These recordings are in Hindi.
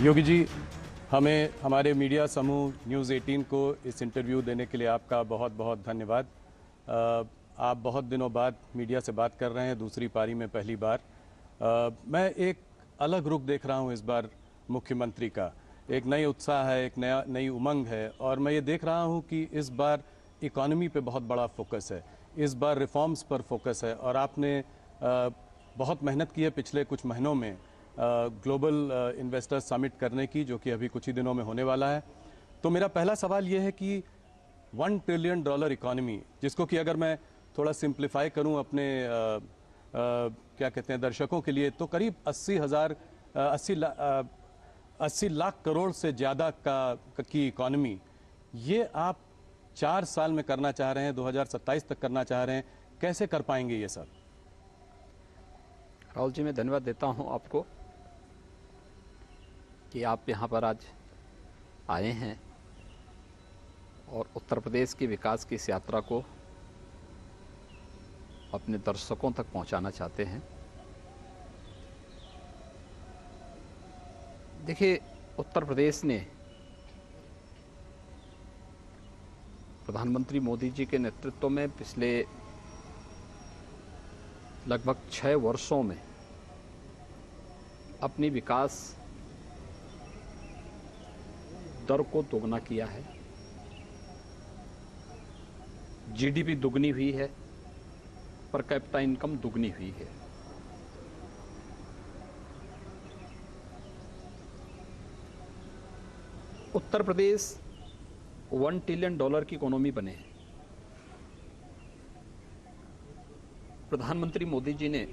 योगी जी, हमें हमारे मीडिया समूह न्यूज़ 18 को इस इंटरव्यू देने के लिए आपका बहुत बहुत धन्यवाद। आप बहुत दिनों बाद मीडिया से बात कर रहे हैं, दूसरी पारी में पहली बार। मैं एक अलग रुख देख रहा हूं इस बार मुख्यमंत्री का। एक नई उत्साह है, एक नई उमंग है, और मैं ये देख रहा हूं कि इस बार इकॉनमी पे बहुत बड़ा फोकस है, इस बार रिफॉर्म्स पर फोकस है। और आपने बहुत मेहनत की है पिछले कुछ महीनों में ग्लोबल इन्वेस्टर समिट करने की, जो कि अभी कुछ ही दिनों में होने वाला है। तो मेरा पहला सवाल ये है कि $1 ट्रिलियन इकॉनमी, जिसको कि अगर मैं थोड़ा सिंप्लीफाई करूं अपने क्या कहते हैं दर्शकों के लिए, तो करीब 80 लाख करोड़ से ज़्यादा की इकॉनमी, ये आप 4 साल में करना चाह रहे हैं, 2027 तक करना चाह रहे हैं। कैसे कर पाएंगे ये सब? राहुल जी, मैं धन्यवाद देता हूं आपको कि आप यहाँ पर आज आए हैं और उत्तर प्रदेश के विकास की इस यात्रा को अपने दर्शकों तक पहुँचाना चाहते हैं। देखिए, उत्तर प्रदेश ने प्रधानमंत्री मोदी जी के नेतृत्व में पिछले लगभग 6 वर्षों में अपनी विकास दर को दोगुना किया है। जीडीपी दुगनी हुई है, पर कैपिटा इनकम दुगनी हुई है। उत्तर प्रदेश $1 ट्रिलियन की इकोनॉमी बने। प्रधानमंत्री मोदी जी ने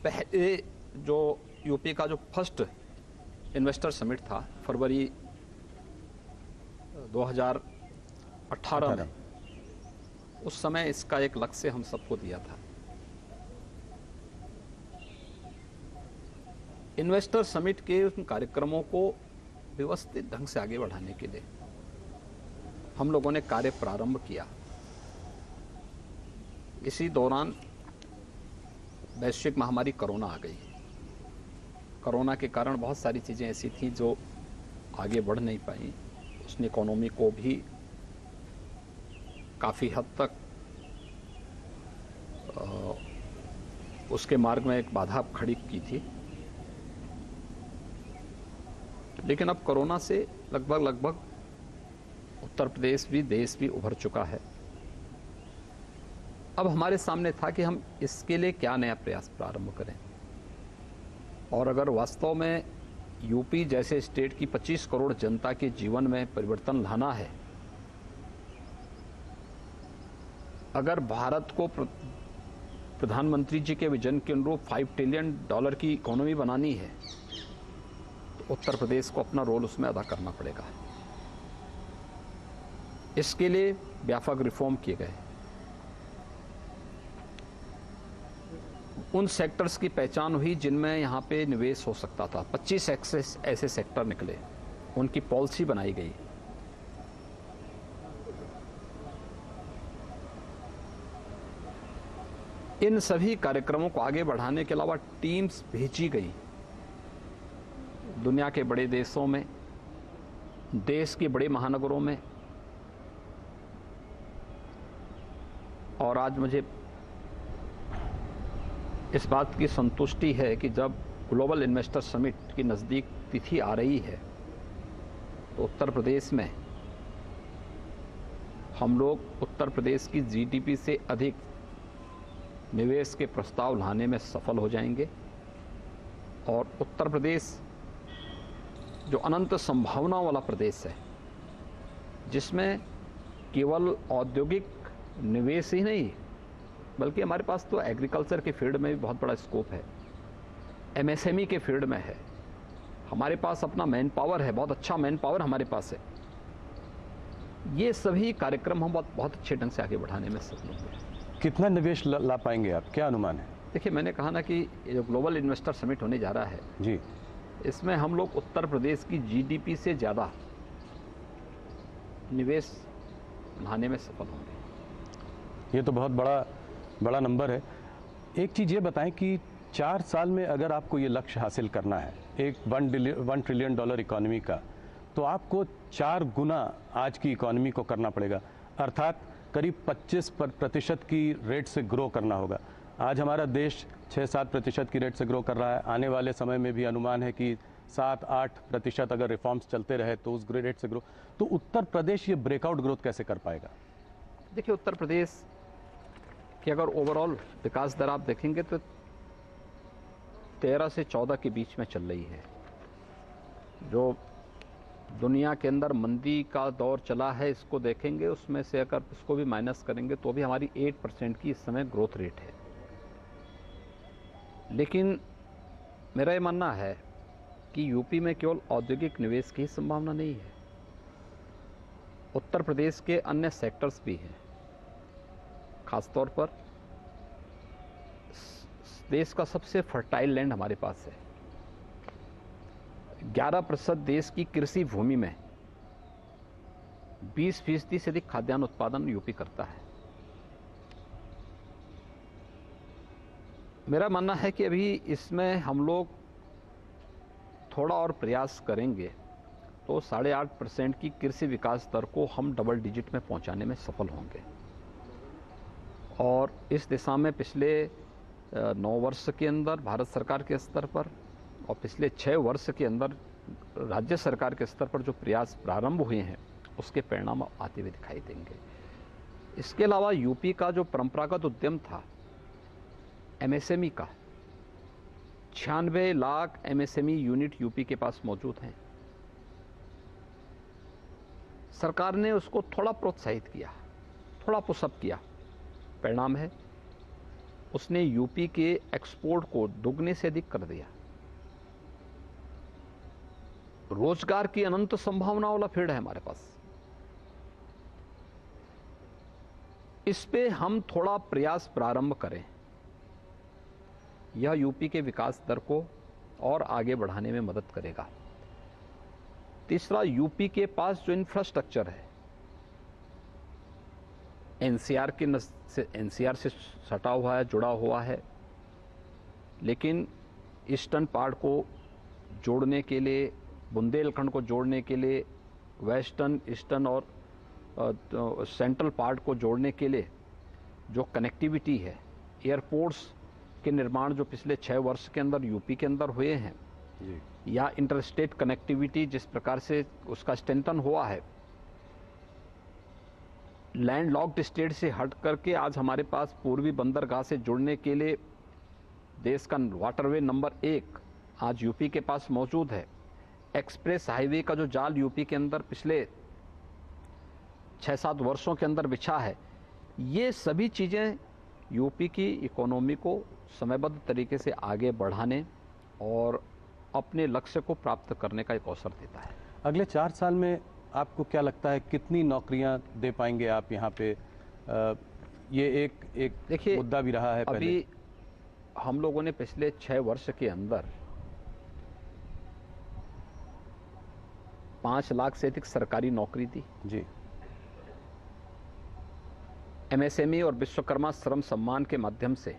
पहले जो यूपी का जो फर्स्ट इन्वेस्टर समिट था फरवरी 2018 में, उस समय इसका एक लक्ष्य हम सबको दिया था। इन्वेस्टर समिट के उन कार्यक्रमों को व्यवस्थित ढंग से आगे बढ़ाने के लिए हम लोगों ने कार्य प्रारंभ किया। इसी दौरान वैश्विक महामारी कोरोना आ गई। कोरोना के कारण बहुत सारी चीज़ें ऐसी थीं जो आगे बढ़ नहीं पाई। उसने इकोनॉमी को भी काफ़ी हद तक उसके मार्ग में एक बाधा खड़ी की थी। लेकिन अब कोरोना से लगभग उत्तर प्रदेश भी, देश भी उभर चुका है। अब हमारे सामने था कि हम इसके लिए क्या नया प्रयास प्रारंभ करें। और अगर वास्तव में यूपी जैसे स्टेट की 25 करोड़ जनता के जीवन में परिवर्तन लाना है, अगर भारत को प्रधानमंत्री जी के विजन के अनुरूप $5 ट्रिलियन की इकोनॉमी बनानी है, तो उत्तर प्रदेश को अपना रोल उसमें अदा करना पड़ेगा। इसके लिए व्यापक रिफॉर्म किए गए। उन सेक्टर्स की पहचान हुई जिनमें यहाँ पे निवेश हो सकता था। 25 ऐसे सेक्टर निकले, उनकी पॉलिसी बनाई गई। इन सभी कार्यक्रमों को आगे बढ़ाने के अलावा टीम्स भेजी गई दुनिया के बड़े देशों में, देश के बड़े महानगरों में। और आज मुझे इस बात की संतुष्टि है कि जब ग्लोबल इन्वेस्टर समिट की नज़दीक तिथि आ रही है, तो उत्तर प्रदेश में हम लोग उत्तर प्रदेश की जीडीपी से अधिक निवेश के प्रस्ताव लाने में सफल हो जाएंगे। और उत्तर प्रदेश जो अनंत संभावनाओं वाला प्रदेश है, जिसमें केवल औद्योगिक निवेश ही नहीं, बल्कि हमारे पास तो एग्रीकल्चर के फील्ड में भी बहुत बड़ा स्कोप है, एमएसएमई के फील्ड में है, हमारे पास अपना मैन पावर है, बहुत अच्छा मैन पावर हमारे पास है। ये सभी कार्यक्रम हम बहुत अच्छे ढंग से आगे बढ़ाने में सफल होंगे। कितना निवेश ला पाएंगे आप, क्या अनुमान है? देखिए, मैंने कहा ना कि जो ग्लोबल इन्वेस्टर समिट होने जा रहा है जी, इसमें हम लोग उत्तर प्रदेश की जीडीपी से ज़्यादा निवेश लाने में सफल होंगे। ये तो बहुत बड़ा नंबर है। एक चीज़ ये बताएं कि 4 साल में अगर आपको ये लक्ष्य हासिल करना है एक $1 ट्रिलियन इकोनॉमी का, तो आपको 4 गुना आज की इकोनॉमी को करना पड़ेगा, अर्थात करीब 25% की रेट से ग्रो करना होगा। आज हमारा देश 6-7% की रेट से ग्रो कर रहा है। आने वाले समय में भी अनुमान है कि 7-8% अगर रिफॉर्म्स चलते रहे तो उस रेट से ग्रो, तो उत्तर प्रदेश ये ब्रेकआउट ग्रोथ कैसे कर पाएगा? देखिए, उत्तर प्रदेश की अगर ओवरऑल विकास दर आप देखेंगे तो 13 से 14 के बीच में चल रही है। जो दुनिया के अंदर मंदी का दौर चला है, इसको देखेंगे, उसमें से अगर इसको भी माइनस करेंगे तो भी हमारी 8% की इस समय ग्रोथ रेट है। लेकिन मेरा ये मानना है कि यूपी में केवल औद्योगिक निवेश की संभावना नहीं है, उत्तर प्रदेश के अन्य सेक्टर्स भी हैं। खासतौर पर देश का सबसे फर्टाइल लैंड हमारे पास है। 11% देश की कृषि भूमि में 20% से अधिक खाद्यान्न उत्पादन यूपी करता है। मेरा मानना है कि अभी इसमें हम लोग थोड़ा और प्रयास करेंगे तो 8.5% की कृषि विकास दर को हम डबल डिजिट में पहुंचाने में सफल होंगे। और इस दिशा में पिछले 9 वर्ष के अंदर भारत सरकार के स्तर पर और पिछले 6 वर्ष के अंदर राज्य सरकार के स्तर पर जो प्रयास प्रारंभ हुए हैं, उसके परिणाम आते हुए दिखाई देंगे। इसके अलावा यूपी का जो परंपरागत उद्यम था एमएसएमई का, 96 लाख एमएसएमई यूनिट यूपी के पास मौजूद हैं। सरकार ने उसको थोड़ा प्रोत्साहित किया, थोड़ा पुशअप किया। परिणाम है उसने यूपी के एक्सपोर्ट को दुगने से अधिक कर दिया। रोजगार की अनंत संभावनाओं वाला फील्ड है हमारे पास। इस पे हम थोड़ा प्रयास प्रारंभ करें, यह यूपी के विकास दर को और आगे बढ़ाने में मदद करेगा। तीसरा, यूपी के पास जो इंफ्रास्ट्रक्चर है एनसीआर से सटा हुआ है, जुड़ा हुआ है, लेकिन ईस्टर्न पार्ट को जोड़ने के लिए, बुंदेलखंड को जोड़ने के लिए, वेस्टर्न, ईस्टर्न और सेंट्रल पार्ट को जोड़ने के लिए जो कनेक्टिविटी है, एयरपोर्ट्स के निर्माण जो पिछले 6 वर्ष के अंदर यूपी के अंदर हुए हैं, या इंटरस्टेट कनेक्टिविटी जिस प्रकार से उसका स्ट्रेंथन हुआ है, लैंड लॉक्ड स्टेट से हट करके आज हमारे पास पूर्वी बंदरगाह से जुड़ने के लिए देश का वाटरवे नंबर 1 आज यूपी के पास मौजूद है। एक्सप्रेस हाईवे का जो जाल यूपी के अंदर पिछले 6-7 वर्षों के अंदर बिछा है, ये सभी चीज़ें यूपी की इकोनॉमी को समयबद्ध तरीके से आगे बढ़ाने और अपने लक्ष्य को प्राप्त करने का एक अवसर देता है। अगले 4 साल में आपको क्या लगता है कितनी नौकरियां दे पाएंगे आप यहाँ पे? ये एक देखिए, मुद्दा भी रहा है पहले। अभी हम लोगों ने पिछले 6 वर्ष के अंदर 5 लाख से अधिक सरकारी नौकरी दी जी। एमएसएमई और विश्वकर्मा श्रम सम्मान के माध्यम से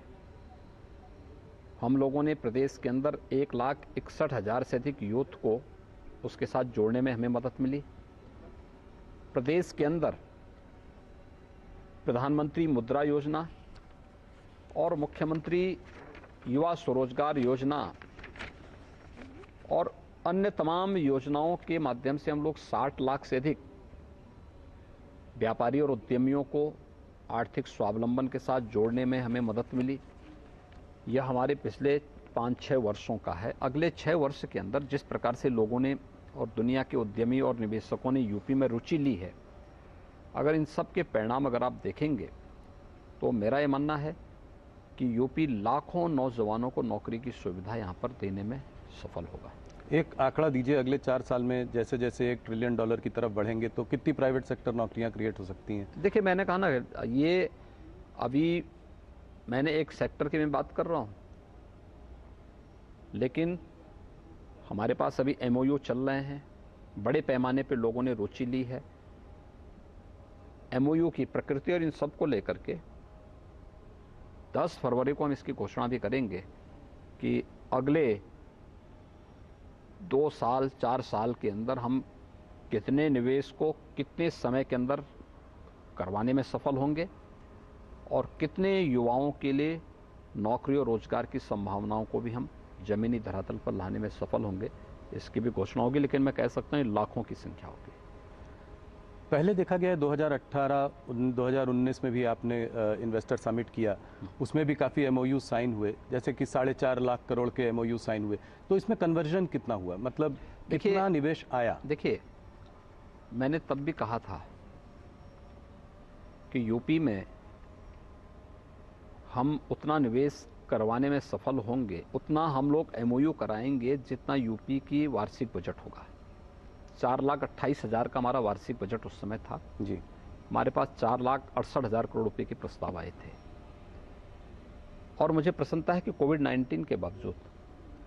हम लोगों ने प्रदेश के अंदर 1,61,000 से अधिक यूथ को उसके साथ जोड़ने में हमें मदद मिली। प्रदेश के अंदर प्रधानमंत्री मुद्रा योजना और मुख्यमंत्री युवा स्वरोजगार योजना और अन्य तमाम योजनाओं के माध्यम से हम लोग 60 लाख से अधिक व्यापारी और उद्यमियों को आर्थिक स्वावलंबन के साथ जोड़ने में हमें मदद मिली। यह हमारे पिछले 5-6 वर्षों का है। अगले 6 वर्ष के अंदर जिस प्रकार से लोगों ने और दुनिया के उद्यमी और निवेशकों ने यूपी में रुचि ली है, अगर इन सब के परिणाम अगर आप देखेंगे तो मेरा ये मानना है कि यूपी लाखों नौजवानों को नौकरी की सुविधा यहाँ पर देने में सफल होगा। एक आंकड़ा दीजिए, अगले 4 साल में जैसे जैसे $1 ट्रिलियन की तरफ बढ़ेंगे तो कितनी प्राइवेट सेक्टर नौकरियां क्रिएट हो सकती हैं? देखिए, मैंने कहा ना, ये अभी मैंने एक सेक्टर की मैं बात कर रहा हूँ, लेकिन हमारे पास अभी एमओयू चल रहे हैं, बड़े पैमाने पे लोगों ने रुचि ली है। एमओयू की प्रकृति और इन सब को लेकर के 10 फरवरी को हम इसकी घोषणा भी करेंगे कि अगले 2 साल 4 साल के अंदर हम कितने निवेश को कितने समय के अंदर करवाने में सफल होंगे और कितने युवाओं के लिए नौकरी और रोजगार की संभावनाओं को भी हम जमीनी धरातल पर लाने में सफल होंगे, इसकी भी घोषणा होगी। लेकिन मैं कह सकता हूँ लाखों की संख्या होगी। पहले देखा गया है 2018 2019 में भी आपने इन्वेस्टर समिट किया, उसमें भी काफ़ी एमओयू साइन हुए, जैसे कि 4.5 लाख करोड़ के एमओयू साइन हुए। तो इसमें कन्वर्जन कितना हुआ, मतलब कितना निवेश आया? देखिए, मैंने तब भी कहा था कि यूपी में हम उतना निवेश करवाने में सफल होंगे, उतना हम लोग एमओयू कराएंगे जितना यूपी की वार्षिक बजट होगा। 4,28,000 का हमारा वार्षिक बजट उस समय था जी। हमारे पास 4,68,000 करोड़ रुपए के प्रस्ताव आए थे। और मुझे प्रसन्नता है कि कोविड-19 के बावजूद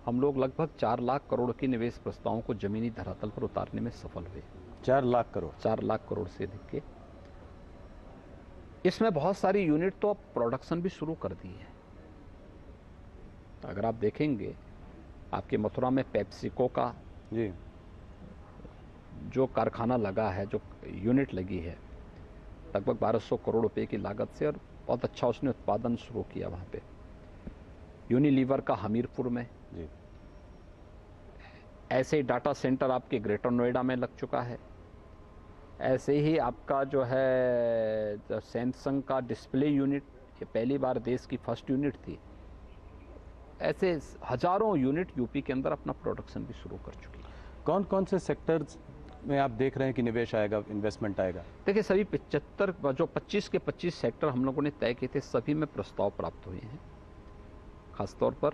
हम लोग लगभग 4 लाख करोड़ के निवेश प्रस्तावों को जमीनी धरातल पर उतारने में सफल हुए। 4 लाख करोड़? 4 लाख करोड़ से अधिक के। इसमें बहुत सारी यूनिट तो अब प्रोडक्शन भी शुरू कर दी है। अगर आप देखेंगे, आपके मथुरा में पेप्सिको का जी जो कारखाना लगा है, जो यूनिट लगी है, लगभग 1200 करोड़ रुपए की लागत से, और बहुत अच्छा उसने उत्पादन शुरू किया वहाँ पे। यूनिलीवर का हमीरपुर में जी। ऐसे ही डाटा सेंटर आपके ग्रेटर नोएडा में लग चुका है। ऐसे ही आपका जो है सैमसंग का डिस्प्ले यूनिट, ये पहली बार देश की फर्स्ट यूनिट थी। ऐसे हजारों यूनिट यूपी के अंदर अपना प्रोडक्शन भी शुरू कर चुकी है। कौन कौन से सेक्टर्स में आप देख रहे हैं कि निवेश आएगा, इन्वेस्टमेंट आएगा? देखिए, सभी 75 जो 25 के 25 सेक्टर हम लोगों ने तय किए थे, सभी में प्रस्ताव प्राप्त हुए हैं। खासतौर पर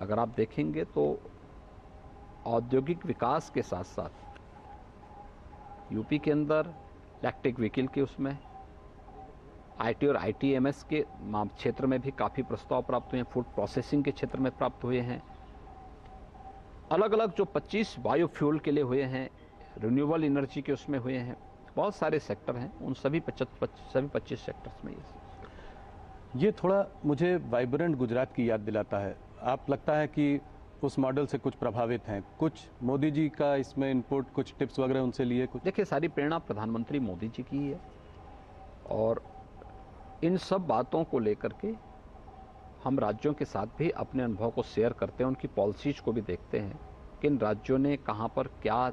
अगर आप देखेंगे तो औद्योगिक विकास के साथ साथ यूपी के अंदर इलेक्ट्रिक व्हीकल के उसमें आईटी और आईटीएमएस के क्षेत्र में भी काफ़ी प्रस्ताव प्राप्त हुए हैं। फूड प्रोसेसिंग के क्षेत्र में प्राप्त हुए हैं। अलग अलग जो 25 बायोफ्यूल के लिए हुए हैं, रिन्यूएबल एनर्जी के उसमें हुए हैं, बहुत सारे सेक्टर हैं। उन सभी 25 सेक्टर्स में ये थोड़ा मुझे वाइब्रेंट गुजरात की याद दिलाता है। आप लगता है कि उस मॉडल से कुछ प्रभावित हैं? कुछ मोदी जी का इसमें इनपुट, कुछ टिप्स वगैरह उनसे लिए? कुछ देखिए, सारी प्रेरणा प्रधानमंत्री मोदी जी की है और इन सब बातों को लेकर के हम राज्यों के साथ भी अपने अनुभव को शेयर करते हैं, उनकी पॉलिसीज को भी देखते हैं कि इन राज्यों ने कहाँ पर क्या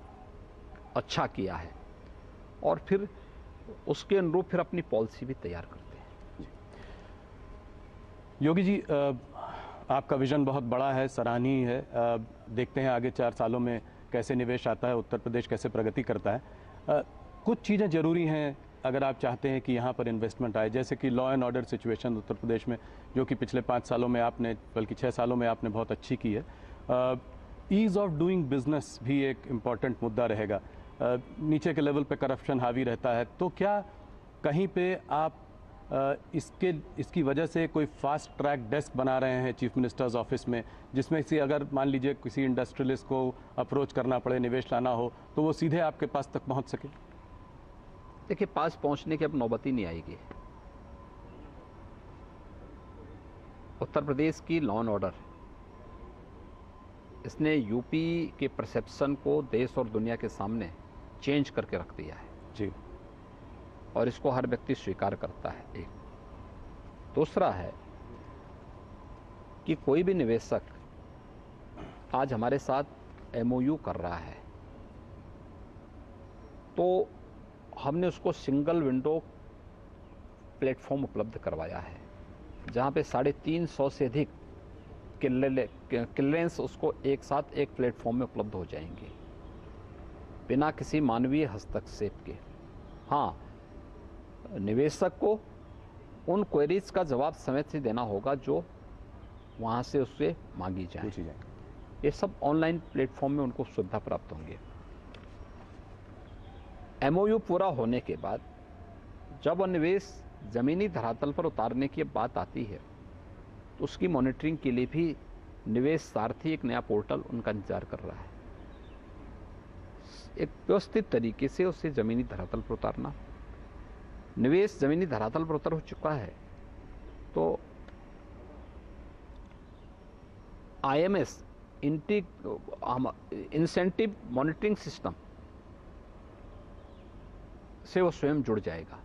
अच्छा किया है और फिर उसके अनुरूप फिर अपनी पॉलिसी भी तैयार करते हैं। योगी जी, आपका विजन बहुत बड़ा है, सराहनीय है। देखते हैं आगे 4 सालों में कैसे निवेश आता है, उत्तर प्रदेश कैसे प्रगति करता है। कुछ चीज़ें ज़रूरी हैं अगर आप चाहते हैं कि यहाँ पर इन्वेस्टमेंट आए, जैसे कि law and order situation Uttar Pradesh में, जो कि पिछले 5 सालों में आपने, बल्कि 6 सालों में आपने बहुत अच्छी की है। ईज़ ऑफ डूइंग बिजनेस भी एक इम्पॉर्टेंट मुद्दा रहेगा। नीचे के लेवल पे करप्शन हावी रहता है, तो क्या कहीं पे आप इसकी वजह से कोई फास्ट ट्रैक डेस्क बना रहे हैं चीफ मिनिस्टर्स ऑफिस में, जिसमें से अगर मान लीजिए किसी इंडस्ट्रियलिस्ट को अप्रोच करना पड़े, निवेश लाना हो, तो वो सीधे आपके पास तक पहुंच सके? देखिए, पास पहुंचने की अब नौबत ही नहीं आएगी। उत्तर प्रदेश की लॉ एंड ऑर्डर, इसने यूपी के परसेप्शन को देश और दुनिया के सामने चेंज करके रख दिया है जी, और इसको हर व्यक्ति स्वीकार करता है। एक दूसरा है कि कोई भी निवेशक आज हमारे साथ एमओयू कर रहा है तो हमने उसको सिंगल विंडो प्लेटफॉर्म उपलब्ध करवाया है, जहाँ पे 350 से अधिक क्लियरेंस उसको एक साथ एक प्लेटफॉर्म में उपलब्ध हो जाएंगे बिना किसी मानवीय हस्तक्षेप के। हाँ, निवेशक को उन क्वेरीज का जवाब समय से देना होगा जो वहाँ से उससे मांगी जाए। ये सब ऑनलाइन प्लेटफॉर्म में उनको सुविधा प्राप्त होंगे। एमओयू पूरा होने के बाद जब वह निवेश ज़मीनी धरातल पर उतारने की बात आती है तो उसकी मॉनिटरिंग के लिए भी निवेश सारथी एक नया पोर्टल उनका इंतजार कर रहा है। एक व्यवस्थित तरीके से उसे ज़मीनी धरातल पर उतारना। निवेश ज़मीनी धरातल पर उतर हो चुका है तो IMS इंसेंटिव मॉनिटरिंग सिस्टम से वो स्वयं जुड़ जाएगा।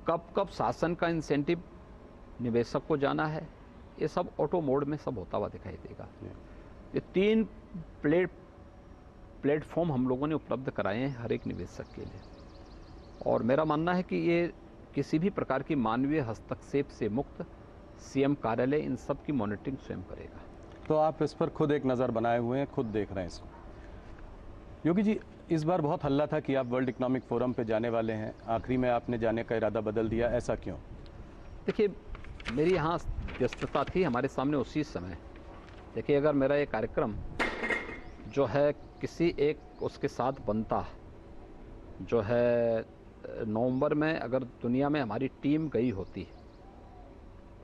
कब कब शासन का इंसेंटिव निवेशक को जाना है, ये सब ऑटो मोड में सब होता हुआ दिखाई देगा। ये 3 प्लेटफॉर्म हम लोगों ने उपलब्ध कराए हैं हर एक निवेशक के लिए, और मेरा मानना है कि ये किसी भी प्रकार की मानवीय हस्तक्षेप से मुक्त CM कार्यालय इन सब की मॉनिटरिंग स्वयं करेगा। तो आप इस पर खुद एक नज़र बनाए हुए हैं, खुद देख रहे हैं इसको। योगी जी, इस बार बहुत हल्ला था कि आप वर्ल्ड इकोनॉमिक फोरम पे जाने वाले हैं, आखिरी में आपने जाने का इरादा बदल दिया, ऐसा क्यों? देखिए, मेरी यहाँ व्यस्तता थी हमारे सामने उसी समय। देखिए, अगर मेरा ये कार्यक्रम जो है किसी एक उसके साथ बनता, जो है नवंबर में अगर दुनिया में हमारी टीम गई होती,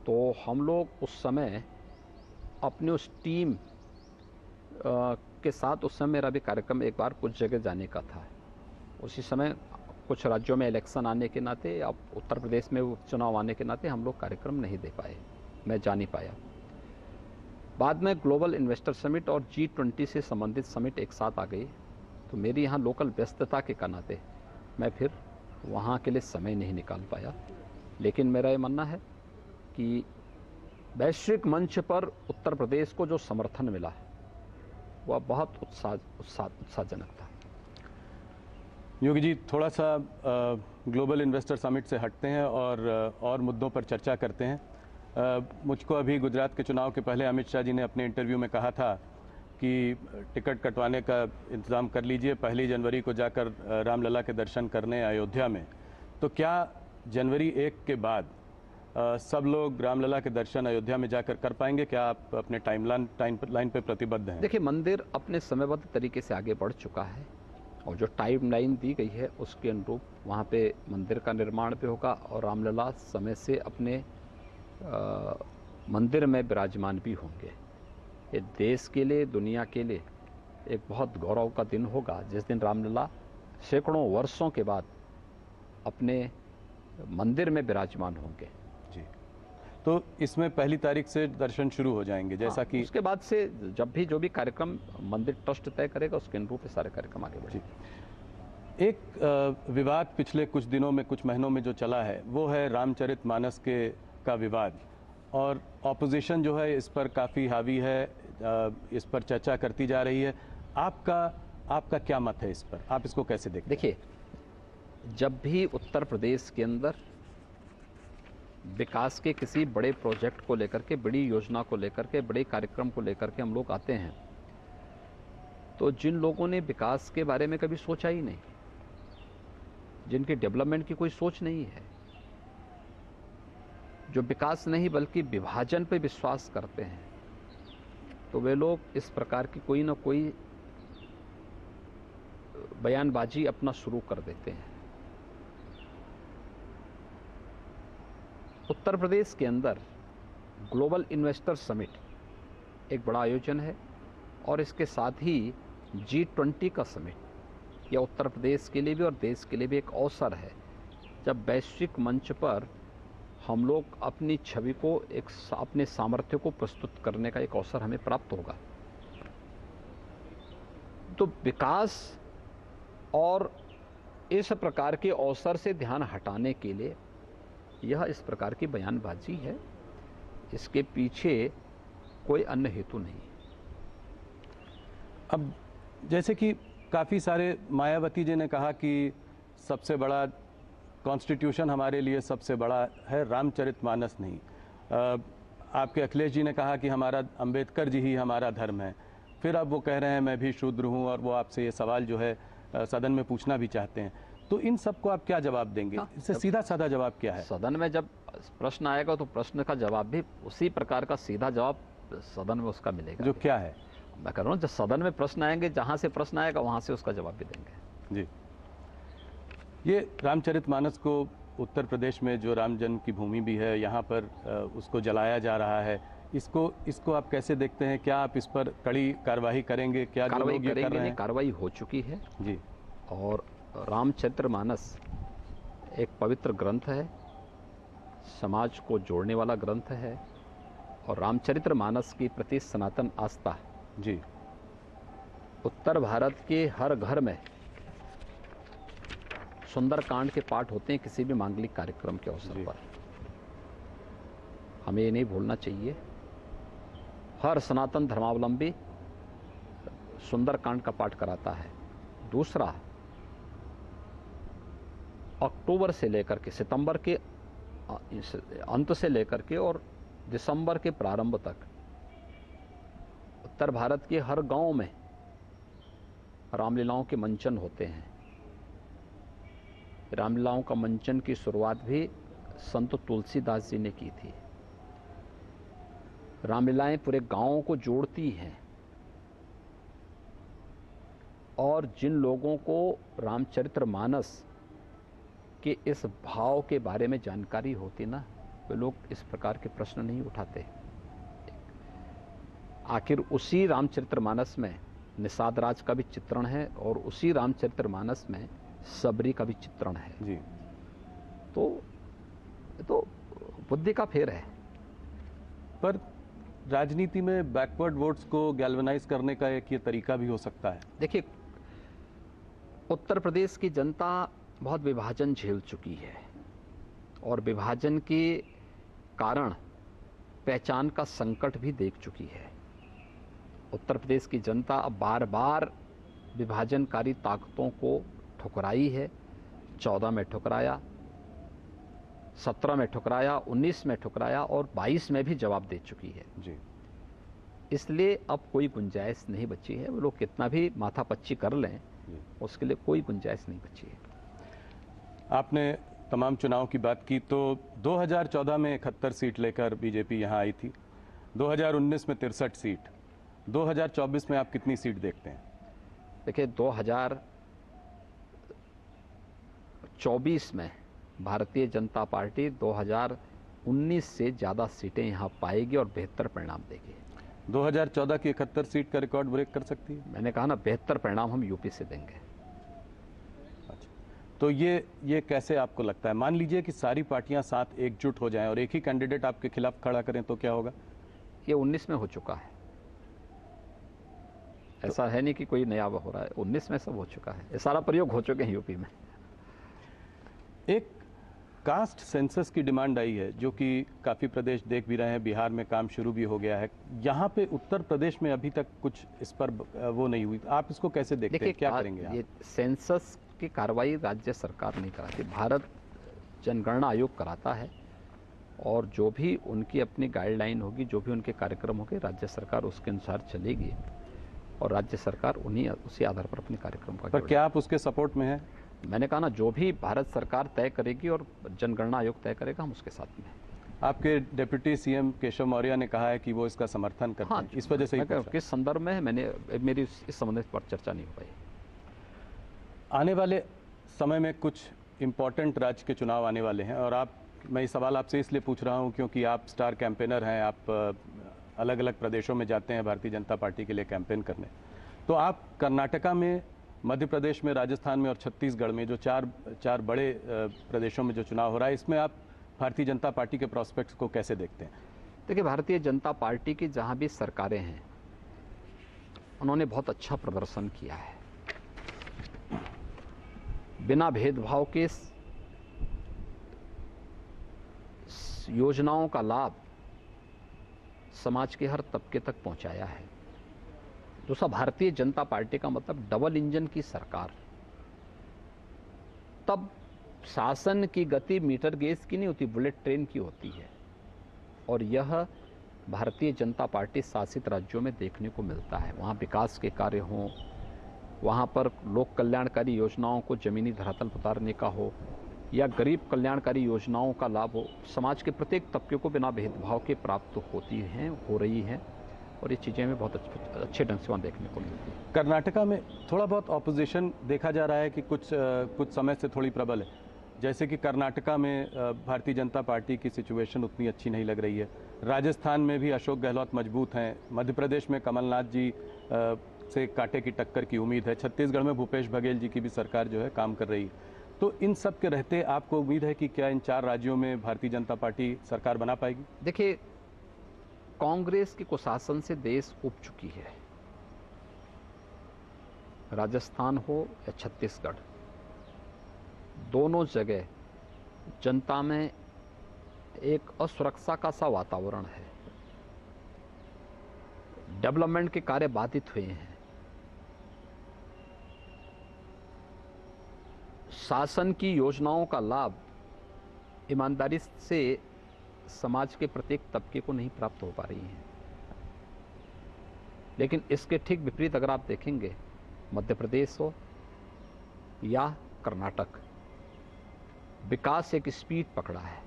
तो हम लोग उस समय अपनी उस टीम के साथ, उस समय मेरा भी कार्यक्रम एक बार कुछ जगह जाने का था। उसी समय कुछ राज्यों में इलेक्शन आने के नाते, अब उत्तर प्रदेश में उपचुनाव आने के नाते हम लोग कार्यक्रम नहीं दे पाए, मैं जा नहीं पाया। बाद में ग्लोबल इन्वेस्टर समिट और G20 से संबंधित समिट एक साथ आ गई, तो मेरी यहाँ लोकल व्यस्तता के नाते मैं फिर वहाँ के लिए समय नहीं निकाल पाया। लेकिन मेरा ये मानना है कि वैश्विक मंच पर उत्तर प्रदेश को जो समर्थन मिला वह बहुत उत्साहजनक था। योगी जी, थोड़ा सा ग्लोबल इन्वेस्टर समिट से हटते हैं और मुद्दों पर चर्चा करते हैं। मुझको अभी गुजरात के चुनाव के पहले अमित शाह जी ने अपने इंटरव्यू में कहा था कि टिकट कटवाने का इंतज़ाम कर लीजिए, 1 जनवरी को जाकर रामलला के दर्शन करने अयोध्या में। तो क्या जनवरी 1 के बाद सब लोग रामलला के दर्शन अयोध्या में जाकर कर पाएंगे? क्या आप अपने टाइमलाइन पे प्रतिबद्ध हैं? देखिए, मंदिर अपने समयबद्ध तरीके से आगे बढ़ चुका है, और जो टाइमलाइन दी गई है उसके अनुरूप वहाँ पे मंदिर का निर्माण भी होगा, और रामलला समय से अपने मंदिर में विराजमान भी होंगे। ये देश के लिए, दुनिया के लिए एक बहुत गौरव का दिन होगा जिस दिन रामलला सैकड़ों वर्षों के बाद अपने मंदिर में विराजमान होंगे। जी, तो इसमें 1 तारीख से दर्शन शुरू हो जाएंगे, जैसा कि उसके बाद से जब भी जो भी कार्यक्रम मंदिर ट्रस्ट तय करेगा उसके अनुरूप सारे कार्यक्रम आगे बढ़ेंगे। एक विवाद पिछले कुछ दिनों में, कुछ महीनों में जो चला है, वो है रामचरितमानस का विवाद, और ऑपोजिशन जो है इस पर काफ़ी हावी है, इस पर चर्चा करती जा रही है। आपका क्या मत है इस पर? आप इसको कैसे देखते हैं? देखिए, जब भी उत्तर प्रदेश के अंदर विकास के किसी बड़े प्रोजेक्ट को लेकर के, बड़ी योजना को लेकर के, बड़े कार्यक्रम को लेकर के हम लोग आते हैं, तो जिन लोगों ने विकास के बारे में कभी सोचा ही नहीं, जिनकी डेवलपमेंट की कोई सोच नहीं है, जो विकास नहीं बल्कि विभाजन पे विश्वास करते हैं, तो वे लोग इस प्रकार की कोई ना कोई बयानबाजी अपना शुरू कर देते हैं। उत्तर प्रदेश के अंदर ग्लोबल इन्वेस्टर समिट एक बड़ा आयोजन है, और इसके साथ ही G20 का समिट, यह उत्तर प्रदेश के लिए भी और देश के लिए भी एक अवसर है, जब वैश्विक मंच पर हम लोग अपनी छवि को, अपने सामर्थ्य को प्रस्तुत करने का एक अवसर हमें प्राप्त होगा। तो विकास और इस प्रकार के अवसर से ध्यान हटाने के लिए यह इस प्रकार की बयानबाजी है, इसके पीछे कोई अन्य हेतु नहीं। अब जैसे कि काफ़ी सारे, मायावती जी ने कहा कि सबसे बड़ा कॉन्स्टिट्यूशन हमारे लिए सबसे बड़ा है, रामचरितमानस नहीं। आपके अखिलेश जी ने कहा कि हमारा अंबेडकर जी ही हमारा धर्म है। फिर अब वो कह रहे हैं मैं भी शूद्र हूँ, और वो आपसे ये सवाल जो है सदन में पूछना भी चाहते हैं। तो इन सब को आप क्या जवाब देंगे? इससे सीधा साधा जवाब क्या है? सदन में जब प्रश्न आएगा तो प्रश्न का जवाब भी उसी प्रकार का सीधा जवाब सदन में उसका मिलेगा। जो क्या है? मैं कह रहा हूँ, जब सदन में प्रश्न आएंगे, जहाँ से प्रश्न आएगा वहाँ से उसका जवाब भी देंगे। जी, ये रामचरितमानस को उत्तर प्रदेश में जो राम जन्म की भूमि भी है, यहाँ पर उसको जलाया जा रहा है, इसको आप कैसे देखते हैं? क्या आप इस पर कड़ी कार्रवाई करेंगे? क्या कार्रवाई करेंगे? कार्रवाई हो चुकी है जी। और रामचरितमानस एक पवित्र ग्रंथ है, समाज को जोड़ने वाला ग्रंथ है, और रामचरितमानस के प्रति सनातन आस्था जी उत्तर भारत के हर घर में सुंदरकांड के पाठ होते हैं किसी भी मांगलिक कार्यक्रम के अवसर पर। हमें ये नहीं भूलना चाहिए, हर सनातन धर्मावलंबी सुंदरकांड का पाठ कराता है। दूसरा, अक्टूबर से लेकर के सितंबर के अंत से लेकर के और दिसंबर के प्रारंभ तक उत्तर भारत के हर गांव में रामलीलाओं के मंचन होते हैं। रामलीलाओं का मंचन की शुरुआत भी संत तुलसीदास जी ने की थी। रामलीलाएं पूरे गांवों को जोड़ती हैं और जिन लोगों को रामचरितमानस के इस भाव के बारे में जानकारी होती ना, वे लोग इस प्रकार के प्रश्न नहीं उठाते। आखिर उसी रामचरितमानस में निषाद राज का भी चित्रण है और उसी रामचरितमानस में सबरी का भी चित्रण है जी। तो बुद्धि का फेर है। पर राजनीति में बैकवर्ड वोट्स को गैल्वेनाइज करने का एक ये तरीका भी हो सकता है। देखिए, उत्तर प्रदेश की जनता बहुत विभाजन झेल चुकी है और विभाजन के कारण पहचान का संकट भी देख चुकी है। उत्तर प्रदेश की जनता अब बार बार विभाजनकारी ताकतों को ठुकराई है। 14 में ठुकराया, 17 में ठुकराया, 19 में ठुकराया और 22 में भी जवाब दे चुकी है जी। इसलिए अब कोई गुंजाइश नहीं बची है। वो लोग कितना भी माथापच्ची कर लें, उसके लिए कोई गुंजाइश नहीं बची है। आपने तमाम चुनाव की बात की, तो 2014 में 71 सीट लेकर बीजेपी यहाँ आई थी, 2019 में 63 सीट, 2024 में आप कितनी सीट देखते हैं? देखिए, 2024 में भारतीय जनता पार्टी 2019 से ज़्यादा सीटें यहाँ पाएगी और बेहतर परिणाम देगी। 2014 की 71 सीट का रिकॉर्ड ब्रेक कर सकती है? मैंने कहा ना, बेहतर परिणाम हम यूपी से देंगे। अच्छा, तो ये कैसे आपको लगता है? मान लीजिए कि सारी पार्टियां साथ एकजुट हो जाएं और एक ही कैंडिडेट आपके खिलाफ खड़ा करें तो क्या होगा? ये 19 में हो चुका है, ऐसा है नहीं कि कोई नया हो रहा है। 19 में सब हो चुका है, ये सारा प्रयोग हो चुके हैं यूपी में। एक कास्ट सेंसस की डिमांड आई है जो कि काफ़ी प्रदेश देख भी रहे हैं, बिहार में काम शुरू भी हो गया है। यहाँ पे उत्तर प्रदेश में अभी तक कुछ इस पर वो नहीं हुई। आप इसको कैसे देखते हैं, क्या करेंगे आप? ये सेंसस की कार्रवाई राज्य सरकार नहीं कराती, भारत जनगणना आयोग कराता है और जो भी उनकी अपनी गाइडलाइन होगी, जो भी उनके कार्यक्रम होंगे, राज्य सरकार उसके अनुसार चलेगी और राज्य सरकार उसी आधार पर अपने कार्यक्रम का। पर क्या आप उसके सपोर्ट में हैं? मैंने कहा ना, जो भी भारत सरकार तय करेगी और जनगणना आयोग तय करेगा, हम उसके साथ में। आपके डिप्टी सीएम केशव मौर्य ने कहा है कि वो इसका समर्थन करते हैं, इस वजह से ही किस संदर्भ में मेरी इस संबंध पर चर्चा नहीं हो पाई। आने वाले समय में कुछ इम्पोर्टेंट राज्य के चुनाव आने वाले हैं और मैं ये सवाल आपसे इसलिए पूछ रहा हूँ क्योंकि आप स्टार कैंपेनर हैं, आप अलग अलग प्रदेशों में जाते हैं भारतीय जनता पार्टी के लिए कैंपेन करने। तो आप कर्नाटका में, मध्य प्रदेश में, राजस्थान में और छत्तीसगढ़ में जो चार बड़े प्रदेशों में जो चुनाव हो रहा है, इसमें आप भारतीय जनता पार्टी के प्रोस्पेक्ट्स को कैसे देखते हैं? देखिए, भारतीय जनता पार्टी की जहां भी सरकारें हैं, उन्होंने बहुत अच्छा प्रदर्शन किया है। बिना भेदभाव के योजनाओं का लाभ समाज के हर तबके तक पहुंचाया है। दूसरा, भारतीय जनता पार्टी का मतलब डबल इंजन की सरकार। तब शासन की गति मीटर गेज की नहीं होती, बुलेट ट्रेन की होती है और यह भारतीय जनता पार्टी शासित राज्यों में देखने को मिलता है। वहाँ विकास के कार्य हों, वहाँ पर लोक कल्याणकारी योजनाओं को जमीनी धरातल पर उतारने का हो या गरीब कल्याणकारी योजनाओं का लाभ हो, समाज के प्रत्येक तबके को बिना भेदभाव के प्राप्त होती हैं, हो रही हैं और ये चीज़ें हमें बहुत अच्छे ढंग से वहाँ देखने को मिलती है। कर्नाटका में थोड़ा बहुत ऑपोजिशन देखा जा रहा है कि कुछ समय से थोड़ी प्रबल है, जैसे कि कर्नाटका में भारतीय जनता पार्टी की सिचुएशन उतनी अच्छी नहीं लग रही है। राजस्थान में भी अशोक गहलोत मजबूत हैं, मध्य प्रदेश में कमलनाथ जी से कांटे की टक्कर की उम्मीद है, छत्तीसगढ़ में भूपेश बघेल जी की भी सरकार जो है काम कर रही है। तो इन सब के रहते आपको उम्मीद है कि क्या इन 4 राज्यों में भारतीय जनता पार्टी सरकार बना पाएगी? देखिए, कांग्रेस के कुशासन से देश उब चुकी है। राजस्थान हो या छत्तीसगढ़, दोनों जगह जनता में एक असुरक्षा का सा वातावरण है। डेवलपमेंट के कार्य बाधित हुए हैं। शासन की योजनाओं का लाभ ईमानदारी से समाज के प्रत्येक तबके को नहीं प्राप्त हो पा रही है। लेकिन इसके ठीक विपरीत अगर आप देखेंगे, मध्य प्रदेश हो या कर्नाटक, विकास एक स्पीड पकड़ा है।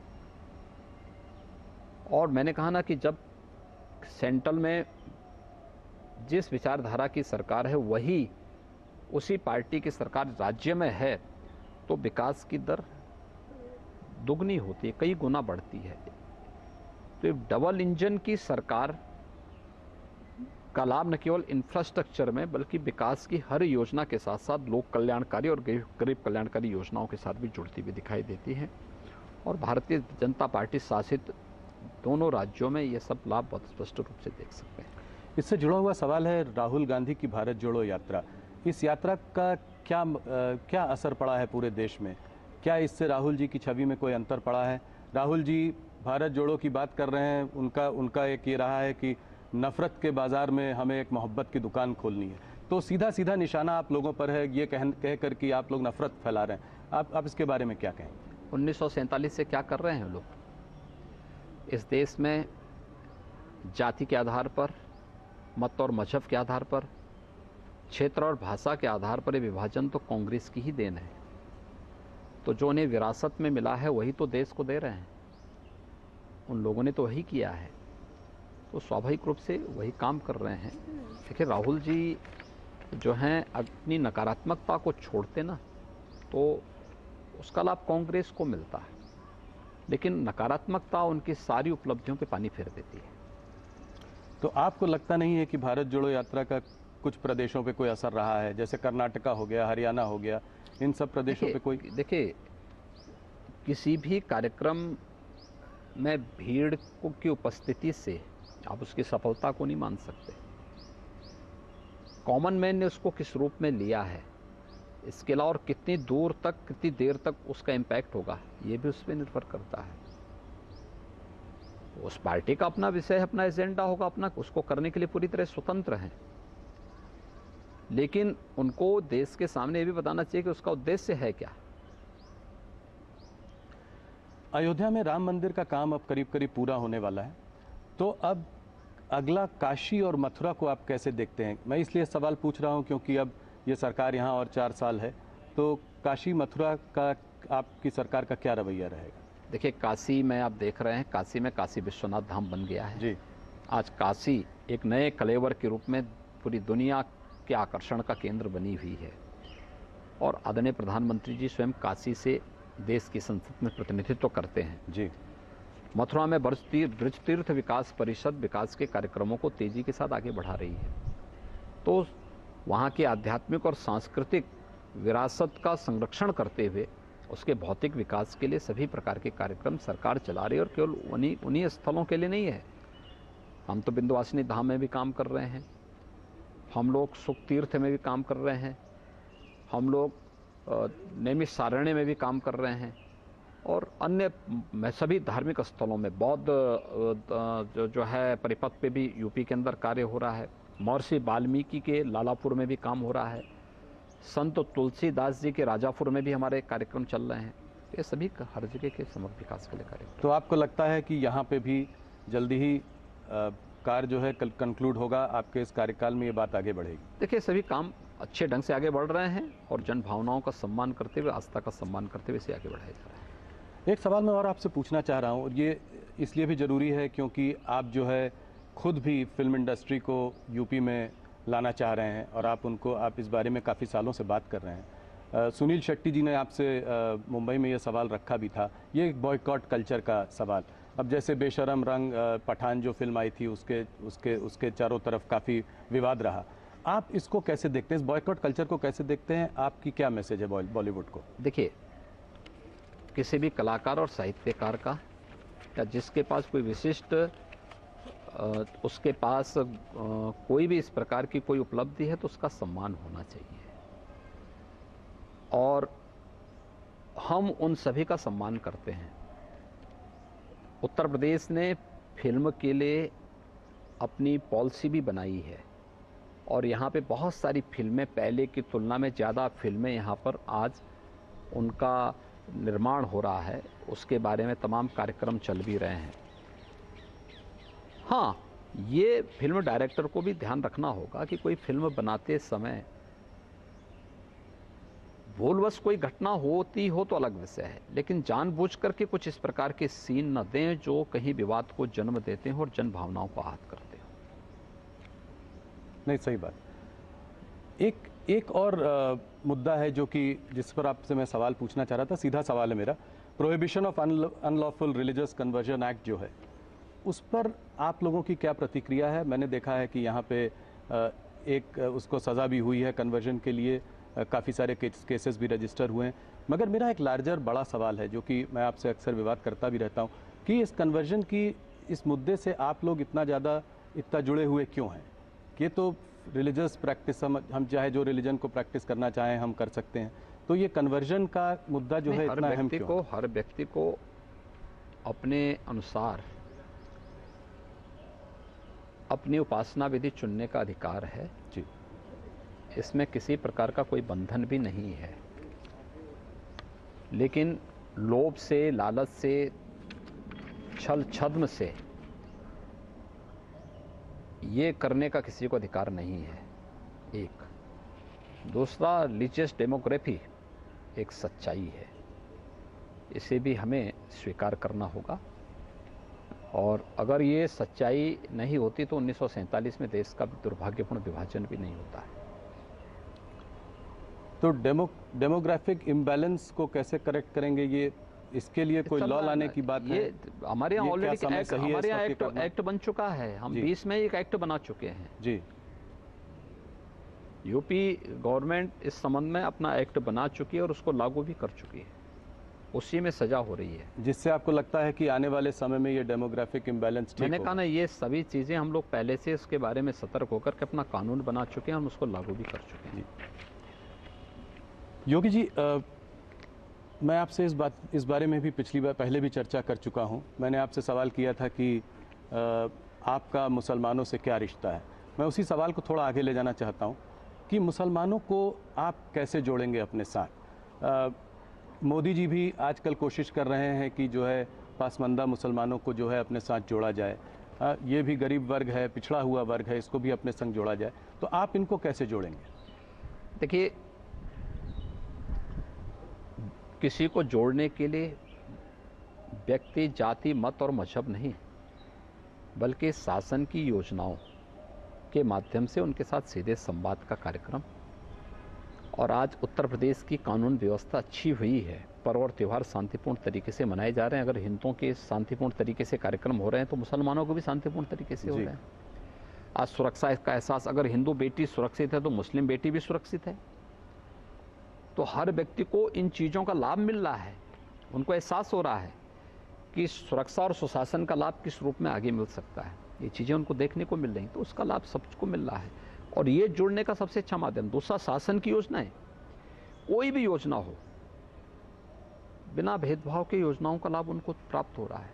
और मैंने कहा ना कि जब सेंट्रल में जिस विचारधारा की सरकार है वही उसी पार्टी की सरकार राज्य में है, तो विकास की दर दुगनी होती है, कई गुना बढ़ती है। तो एक डबल इंजन की सरकार का लाभ न केवल इंफ्रास्ट्रक्चर में बल्कि विकास की हर योजना के साथ साथ लोक कल्याणकारी और गरीब कल्याणकारी योजनाओं के साथ भी जुड़ती हुई दिखाई देती है। और भारतीय जनता पार्टी शासित दोनों राज्यों में ये सब लाभ बहुत स्पष्ट रूप से देख सकते हैं। इससे जुड़ा हुआ सवाल है राहुल गांधी की भारत जोड़ो यात्रा। इस यात्रा का क्या असर पड़ा है पूरे देश में? क्या इससे राहुल जी की छवि में कोई अंतर पड़ा है? राहुल जी भारत जोड़ो की बात कर रहे हैं, उनका एक ये रहा है कि नफरत के बाजार में हमें एक मोहब्बत की दुकान खोलनी है। तो सीधा सीधा निशाना आप लोगों पर है, ये कह कर कि आप लोग नफरत फैला रहे हैं। आप इसके बारे में क्या कहेंगे? 1947 से क्या कर रहे हैं लोग? इस देश में जाति के आधार पर, मत और मजहब के आधार पर, क्षेत्र और भाषा के आधार पर ये विभाजन तो कांग्रेस की ही देन है। तो जो उन्हें विरासत में मिला है वही तो देश को दे रहे हैं। उन लोगों ने तो वही किया है, तो स्वाभाविक रूप से वही काम कर रहे हैं। देखिए, राहुल जी जो हैं अपनी नकारात्मकता को छोड़ते ना तो उसका लाभ कांग्रेस को मिलता है, लेकिन नकारात्मकता उनकी सारी उपलब्धियों पे पानी फेर देती है। तो आपको लगता नहीं है कि भारत जोड़ो यात्रा का कुछ प्रदेशों पे कोई असर रहा है? जैसे कर्नाटका हो गया, हरियाणा हो गया, इन सब प्रदेशों पे कोई? देखिए, किसी भी कार्यक्रम में भीड़ की उपस्थिति से आप उसकी सफलता को नहीं मान सकते। कॉमन मैन ने उसको किस रूप में लिया है, इसके अलावा और कितनी दूर तक, कितनी देर तक उसका इम्पैक्ट होगा, ये भी उस पर निर्भर करता है। उस पार्टी का अपना विषय, अपना एजेंडा होगा, अपना उसको करने के लिए पूरी तरह स्वतंत्र हैं। लेकिन उनको देश के सामने ये भी बताना चाहिए कि उसका उद्देश्य है क्या। अयोध्या में राम मंदिर का काम अब करीब करीब पूरा होने वाला है, तो अब अगला काशी और मथुरा को आप कैसे देखते हैं? मैं इसलिए सवाल पूछ रहा हूं क्योंकि अब ये सरकार यहाँ और 4 साल है, तो काशी मथुरा का आपकी सरकार का क्या रवैया रहेगा? देखिए, काशी में आप देख रहे हैं, काशी में काशी विश्वनाथ धाम बन गया है जी। आज काशी एक नए कलेवर के रूप में पूरी दुनिया के आकर्षण का केंद्र बनी हुई है। और आदरणीय प्रधानमंत्री जी स्वयं काशी से देश की संसद में प्रतिनिधित्व करते हैं। जी। मथुरा में ब्रज तीर्थ विकास परिषद विकास के कार्यक्रमों को तेजी के साथ आगे बढ़ा रही है। तो वहाँ के आध्यात्मिक और सांस्कृतिक विरासत का संरक्षण करते हुए उसके भौतिक विकास के लिए सभी प्रकार के कार्यक्रम सरकार चला रही है। और केवल उन्हीं स्थलों के लिए नहीं है, हम तो विंध्यवासिनी धाम में भी काम कर रहे हैं, हम लोग सुख तीर्थ में भी काम कर रहे हैं, हम लोग नैमिषारण्य में भी काम कर रहे हैं, और अन्य सभी धार्मिक स्थलों में बौद्ध जो है परिपथ पे भी यूपी के अंदर कार्य हो रहा है। महर्षि वाल्मीकि के लालापुर में भी काम हो रहा है, संत तुलसीदास जी के राजापुर में भी हमारे कार्यक्रम चल रहे हैं। ये सभी हर जगह के समग्र विकास के लिए कार्यक्रम। तो आपको लगता है कि यहाँ पे भी जल्दी ही कार्य जो है कंक्लूड होगा, आपके इस कार्यकाल में ये बात आगे बढ़ेगी? देखिए, सभी काम अच्छे ढंग से आगे बढ़ रहे हैं और जन भावनाओं का सम्मान करते हुए, आस्था का सम्मान करते हुए इसे आगे बढ़ाया जा रहा है। एक सवाल मैं और आपसे पूछना चाह रहा हूँ, और ये इसलिए भी ज़रूरी है क्योंकि आप जो है खुद भी फिल्म इंडस्ट्री को यूपी में लाना चाह रहे हैं और आप इस बारे में काफ़ी सालों से बात कर रहे हैं। सुनील शेट्टी जी ने आपसे मुंबई में ये सवाल रखा भी था, ये एक बॉयकॉट कल्चर का सवाल। अब जैसे बेशरम रंग पठान जो फिल्म आई थी उसके चारों तरफ काफ़ी विवाद रहा। आप इसको कैसे देखते हैं, इस बॉयकॉट कल्चर को कैसे देखते हैं? आपकी क्या मैसेज है बॉलीवुड को? देखिए, किसी भी कलाकार और साहित्यकार का या जिसके पास कोई विशिष्ट उसके पास कोई भी इस प्रकार की कोई उपलब्धि है तो उसका सम्मान होना चाहिए, और हम उन सभी का सम्मान करते हैं। उत्तर प्रदेश ने फिल्म के लिए अपनी पॉलिसी भी बनाई है, और यहाँ पे बहुत सारी फिल्में, पहले की तुलना में ज़्यादा फिल्में यहाँ पर आज उनका निर्माण हो रहा है, उसके बारे में तमाम कार्यक्रम चल भी रहे हैं। हाँ, ये फिल्म डायरेक्टर को भी ध्यान रखना होगा कि कोई फिल्म बनाते समय भूलवश कोई घटना होती हो तो अलग विषय है, लेकिन जानबूझ करके कुछ इस प्रकार के सीन न दें जो कहीं विवाद को जन्म देते हैं और जन भावनाओं को आहत करते हैं। नहीं, सही बात। एक और मुद्दा है जो कि जिस पर आपसे मैं सवाल पूछना चाह रहा था, सीधा सवाल है मेरा। Prohibition of unlawful religious conversion act जो है, उस पर आप लोगों की क्या प्रतिक्रिया है? मैंने देखा है कि यहाँ पे एक उसको सज़ा भी हुई है कन्वर्जन के लिए, काफ़ी सारे केसेस भी रजिस्टर हुए हैं, मगर मेरा एक लार्जर बड़ा सवाल है जो कि मैं आपसे अक्सर विवाद करता भी रहता हूँ कि इस कन्वर्जन की इस मुद्दे से आप लोग इतना जुड़े हुए क्यों हैं? ये तो रिलीजियस प्रैक्टिस, हम चाहे जो रिलीजन को प्रैक्टिस करना चाहें हम कर सकते हैं, तो ये कन्वर्जन का मुद्दा जो है इतना अहम क्यों? हर व्यक्ति को अपने अनुसार अपनी उपासना विधि चुनने का अधिकार है जी। इसमें किसी प्रकार का कोई बंधन भी नहीं है, लेकिन लोभ से, लालच से, छल छद्म से ये करने का किसी को अधिकार नहीं है। एक दूसरा, रिलीजियस डेमोग्राफी एक सच्चाई है, इसे भी हमें स्वीकार करना होगा, और अगर ये सच्चाई नहीं होती तो 1947 में देश का दुर्भाग्यपूर्ण विभाजन भी नहीं होता है। तो डेमोग्राफिक इम्बैलेंस को कैसे करेक्ट करेंगे? ये इसके लिए कोई लॉ लाने की बात है? हमारे यहाँ ऑलरेडी हमारे यहाँ एक्ट बन चुका है। हम 20 में एक एक्ट बना चुके हैं जी। यूपी गवर्नमेंट इस संबंध में अपना एक्ट बना चुकी है और उसको लागू भी कर चुकी है, उसी में सजा हो रही है। जिससे आपको लगता है कि आने वाले समय में ये डेमोग्राफिक इम्बैलेंस ठीक होगा? मैंने कहा ना, ये सभी चीज़ें हम लोग पहले से इसके बारे में सतर्क होकर के अपना कानून बना चुके हैं, हम उसको लागू भी कर चुके हैं। योगी जी, मैं आपसे इस बारे में भी पहले भी चर्चा कर चुका हूं। मैंने आपसे सवाल किया था कि आपका मुसलमानों से क्या रिश्ता है। मैं उसी सवाल को थोड़ा आगे ले जाना चाहता हूं कि मुसलमानों को आप कैसे जोड़ेंगे अपने साथ? मोदी जी भी आजकल कोशिश कर रहे हैं कि जो है पासमानदा मुसलमानों को जो है अपने साथ जोड़ा जाए। ये भी गरीब वर्ग है, पिछड़ा हुआ वर्ग है, इसको भी अपने संग जोड़ा जाए, तो आप इनको कैसे जोड़ेंगे? देखिए, किसी को जोड़ने के लिए व्यक्ति, जाति, मत और मजहब नहीं, बल्कि शासन की योजनाओं के माध्यम से उनके साथ सीधे संवाद का कार्यक्रम। और आज उत्तर प्रदेश की कानून व्यवस्था अच्छी हुई है, पर्व और त्यौहार शांतिपूर्ण तरीके से मनाए जा रहे हैं। अगर हिंदुओं के शांतिपूर्ण तरीके से कार्यक्रम हो रहे हैं तो मुसलमानों को भी शांतिपूर्ण तरीके से हो रहे हैं। आज सुरक्षा का एहसास, अगर हिंदू बेटी सुरक्षित है तो मुस्लिम बेटी भी सुरक्षित है। तो हर व्यक्ति को इन चीज़ों का लाभ मिल रहा है, उनको एहसास हो रहा है कि सुरक्षा और सुशासन का लाभ किस रूप में आगे मिल सकता है। ये चीज़ें उनको देखने को मिल रही, तो उसका लाभ सबको मिल रहा है, और ये जुड़ने का सबसे अच्छा माध्यम। दूसरा, शासन की योजनाएं, कोई भी योजना हो, बिना भेदभाव के योजनाओं का लाभ उनको प्राप्त हो रहा है।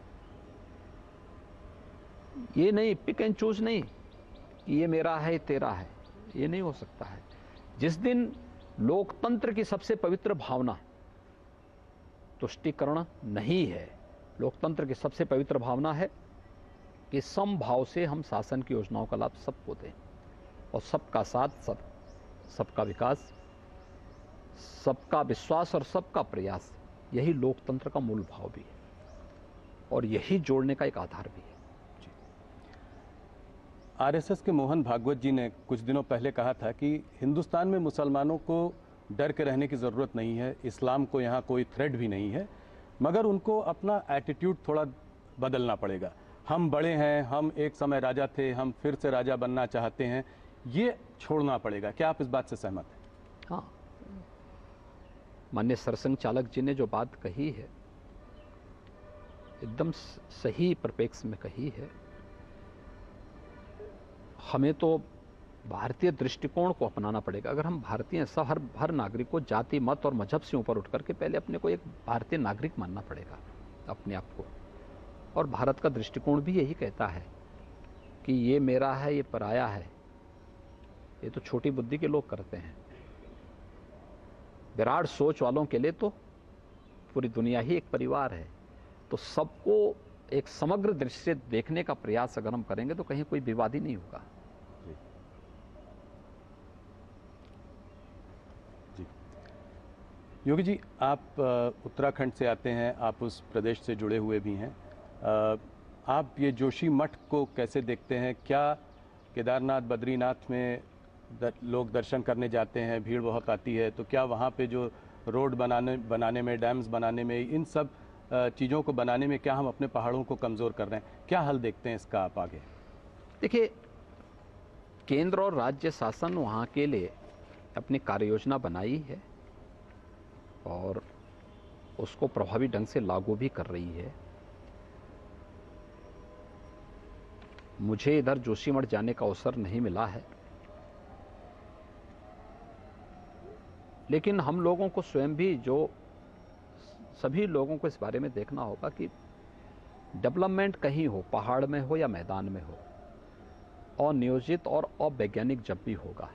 ये नहीं पिक एंड चूज नहीं कि ये मेरा है तेरा है, ये नहीं हो सकता है। जिस दिन लोकतंत्र की सबसे पवित्र भावना तुष्टीकरण नहीं है, लोकतंत्र की सबसे पवित्र भावना है कि समभाव से हम शासन की योजनाओं का लाभ सबको दें, और सबका साथ, सबका विकास, सबका विश्वास और सबका प्रयास, यही लोकतंत्र का मूल भाव भी है, और यही जोड़ने का एक आधार भी है। आरएसएस के मोहन भागवत जी ने कुछ दिनों पहले कहा था कि हिंदुस्तान में मुसलमानों को डर के रहने की ज़रूरत नहीं है, इस्लाम को यहाँ कोई थ्रेट भी नहीं है, मगर उनको अपना एटीट्यूड थोड़ा बदलना पड़ेगा। हम बड़े हैं, हम एक समय राजा थे, हम फिर से राजा बनना चाहते हैं, ये छोड़ना पड़ेगा। क्या आप इस बात से सहमत हैं? हाँ, माननीय सरसंघ चालक जी ने जो बात कही है एकदम सही परिप्रेक्ष्य में कही है। हमें तो भारतीय दृष्टिकोण को अपनाना पड़ेगा। अगर हम भारतीय सब हर नागरिक को जाति मत और मजहब से ऊपर उठ करके पहले अपने को एक भारतीय नागरिक मानना पड़ेगा अपने आप को। और भारत का दृष्टिकोण भी यही कहता है कि ये मेरा है, ये पराया है। ये तो छोटी बुद्धि के लोग करते हैं। विराट सोच वालों के लिए तो पूरी दुनिया ही एक परिवार है। तो सबको एक समग्र दृष्टि से देखने का प्रयास अगर हम करेंगे तो कहीं कोई विवाद ही नहीं होगा। जी योगी जी, आप उत्तराखंड से आते हैं, आप उस प्रदेश से जुड़े हुए भी हैं। आप ये जोशी मठ को कैसे देखते हैं? क्या केदारनाथ बद्रीनाथ में लोग दर्शन करने जाते हैं, भीड़ बहुत आती है, तो क्या वहाँ पे जो रोड बनाने में, डैम्स बनाने में, इन सब चीज़ों को बनाने में क्या हम अपने पहाड़ों को कमज़ोर कर रहे हैं? क्या हल देखते हैं इसका आप आगे? देखिए, केंद्र और राज्य शासन वहाँ के लिए अपनी कार्य योजना बनाई है और उसको प्रभावी ढंग से लागू भी कर रही है। मुझे इधर जोशीमठ जाने का अवसर नहीं मिला है, लेकिन हम लोगों को स्वयं भी, जो सभी लोगों को इस बारे में देखना होगा कि डेवलपमेंट कहीं हो, पहाड़ में हो या मैदान में हो, अनियोजित और अवैज्ञानिक जब भी होगा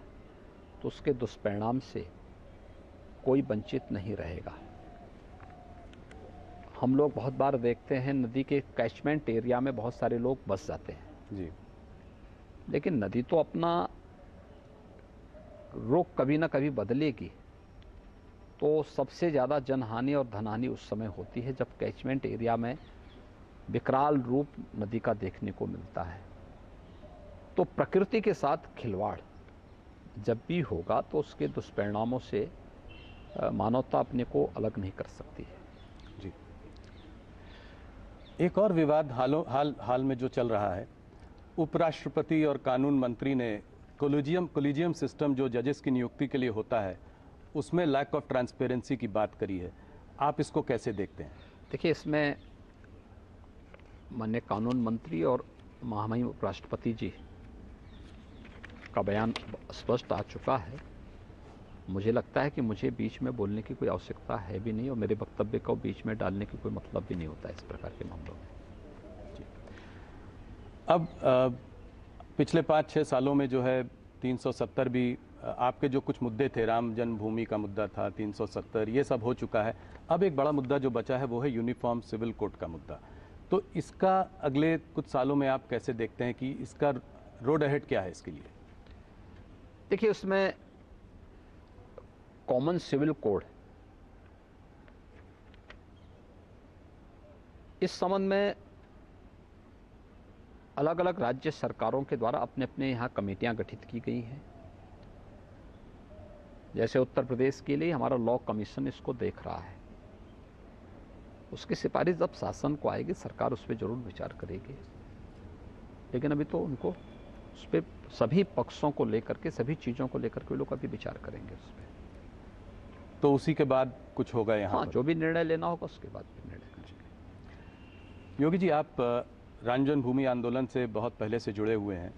तो उसके दुष्परिणाम से कोई वंचित नहीं रहेगा। हम लोग बहुत बार देखते हैं नदी के कैचमेंट एरिया में बहुत सारे लोग बस जाते हैं जी, लेकिन नदी तो अपना रुख कभी ना कभी बदलेगी। तो सबसे ज़्यादा जनहानि और धनहानि उस समय होती है जब कैचमेंट एरिया में विकराल रूप नदी का देखने को मिलता है। तो प्रकृति के साथ खिलवाड़ जब भी होगा तो उसके दुष्परिणामों से मानवता अपने को अलग नहीं कर सकती है। जी, एक और विवाद हाल में जो चल रहा है, उपराष्ट्रपति और कानून मंत्री ने कोलिजियम सिस्टम जो जजेस की नियुक्ति के लिए होता है, उसमें लैक ऑफ ट्रांसपेरेंसी की बात करी है। आप इसको कैसे देखते हैं? देखिए, इसमें माननीय कानून मंत्री और महामहिम उपराष्ट्रपति जी का बयान स्पष्ट आ चुका है। मुझे लगता है कि मुझे बीच में बोलने की कोई आवश्यकता है भी नहीं और मेरे वक्तव्य को बीच में डालने की कोई मतलब भी नहीं होता है इस प्रकार के मामलों में। अब पिछले 5-6 सालों में जो है 370 भी, आपके जो कुछ मुद्दे थे, राम जन्मभूमि का मुद्दा था, 370, ये सब हो चुका है। अब एक बड़ा मुद्दा जो बचा है वो है यूनिफॉर्म सिविल कोड का मुद्दा। तो इसका अगले कुछ सालों में आप कैसे देखते हैं कि इसका रोड अहेड क्या है इसके लिए? देखिए, उसमें कॉमन सिविल कोड, इस संबंध में अलग अलग राज्य सरकारों के द्वारा अपने अपने यहाँ कमेटियां गठित की गई हैं। जैसे उत्तर प्रदेश के लिए हमारा लॉ कमीशन इसको देख रहा है। उसकी सिफारिश जब शासन को आएगी, सरकार उस पर जरूर विचार करेगी, लेकिन अभी तो उनको उस पर सभी पक्षों को लेकर के, सभी चीज़ों को लेकर के लोग अभी विचार करेंगे उस पर। तो उसी के बाद कुछ होगा यहाँ? हाँ, जो भी निर्णय लेना होगा उसके बाद फिर निर्णय करेंगे। योगी जी, आप राम जन्मभूमि आंदोलन से बहुत पहले से जुड़े हुए हैं।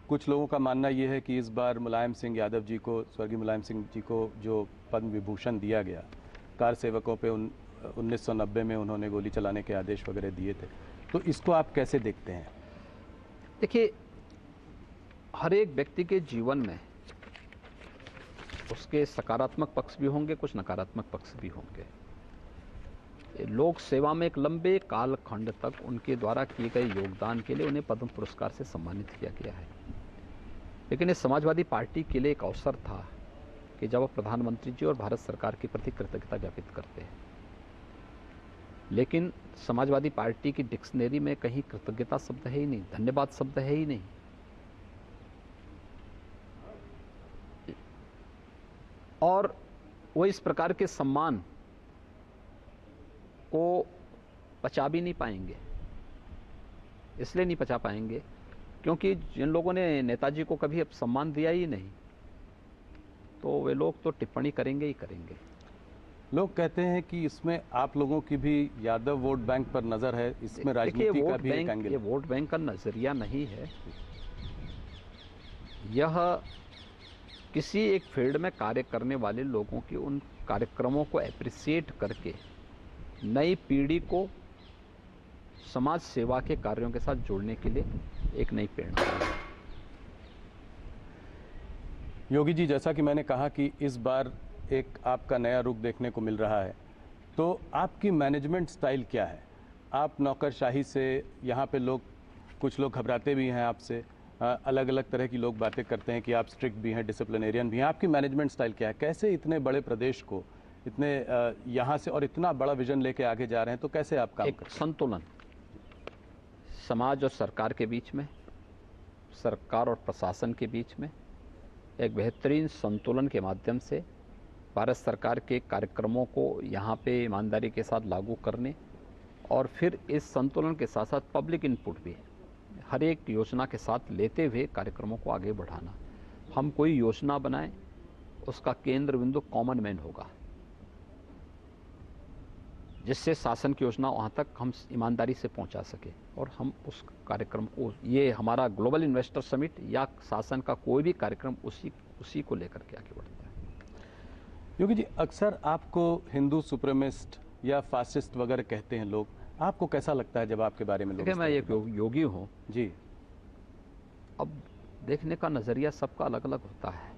कुछ लोगों का मानना ये है कि इस बार मुलायम सिंह यादव जी को, स्वर्गीय मुलायम सिंह जी को जो पद्म विभूषण दिया गया, कार सेवकों पे 1990 में उन्होंने गोली चलाने के आदेश वगैरह दिए थे, तो इसको आप कैसे देखते हैं? देखिए, हर एक व्यक्ति के जीवन में उसके सकारात्मक पक्ष भी होंगे, कुछ नकारात्मक पक्ष भी होंगे। लोक सेवा में एक लंबे कालखंड तक उनके द्वारा किए गए योगदान के लिए उन्हें पद्म पुरस्कार से सम्मानित किया गया है। लेकिन ये समाजवादी पार्टी के लिए एक अवसर था कि जब वो प्रधानमंत्री जी और भारत सरकार के प्रति कृतज्ञता ज्ञापित करते हैं, लेकिन समाजवादी पार्टी की डिक्शनरी में कहीं कृतज्ञता शब्द है ही नहीं, धन्यवाद शब्द है ही नहीं। और वो इस प्रकार के सम्मान को पचा भी नहीं पाएंगे। इसलिए नहीं पचा पाएंगे क्योंकि जिन लोगों ने नेताजी को कभी अब सम्मान दिया ही नहीं, तो वे लोग तो टिप्पणी करेंगे ही करेंगे। लोग कहते हैं कि इसमें आप लोगों की भी यादव वोट बैंक पर नज़र है, इसमें राजनीति का भी एक एंगल। ये वोट बैंक का नजरिया नहीं है। यह किसी एक फील्ड में कार्य करने वाले लोगों के उन कार्यक्रमों को एप्रिसिएट करके नई पीढ़ी को समाज सेवा के कार्यों के साथ जोड़ने के लिए एक नई प्रेरणा है। योगी जी, जैसा कि मैंने कहा कि इस बार एक आपका नया रुख देखने को मिल रहा है, तो आपकी मैनेजमेंट स्टाइल क्या है? आप नौकरशाही से, यहाँ पे कुछ लोग घबराते भी हैं आपसे, अलग अलग तरह की लोग बातें करते हैं कि आप स्ट्रिक्ट भी हैं, डिसिप्लिनेरियन भी हैं। आपकी मैनेजमेंट स्टाइल क्या है? कैसे इतने बड़े प्रदेश को इतने यहाँ से और इतना बड़ा विजन लेके आगे जा रहे हैं, तो कैसे आप काम करते हैं? संतुलन समाज और सरकार के बीच में, सरकार और प्रशासन के बीच में एक बेहतरीन संतुलन के माध्यम से भारत सरकार के कार्यक्रमों को यहाँ पे ईमानदारी के साथ लागू करने, और फिर इस संतुलन के साथ साथ पब्लिक इनपुट भी है, हर एक योजना के साथ लेते हुए कार्यक्रमों को आगे बढ़ाना। हम कोई योजना बनाएं, उसका केंद्र बिंदु कॉमन मैन होगा, जिससे शासन की योजना वहाँ तक हम ईमानदारी से पहुँचा सके, और हम उस कार्यक्रम को, ये हमारा ग्लोबल इन्वेस्टर समिट या शासन का कोई भी कार्यक्रम उसी को लेकर के आगे बढ़ता है। योगी जी, अक्सर आपको हिंदू सुप्रीमिस्ट या फासिस्ट वगैरह कहते हैं लोग, आपको कैसा लगता है जब आपके बारे में लोग? देखिए, मैं एक योगी हूँ जी। अब देखने का नज़रिया सबका अलग अलग होता है।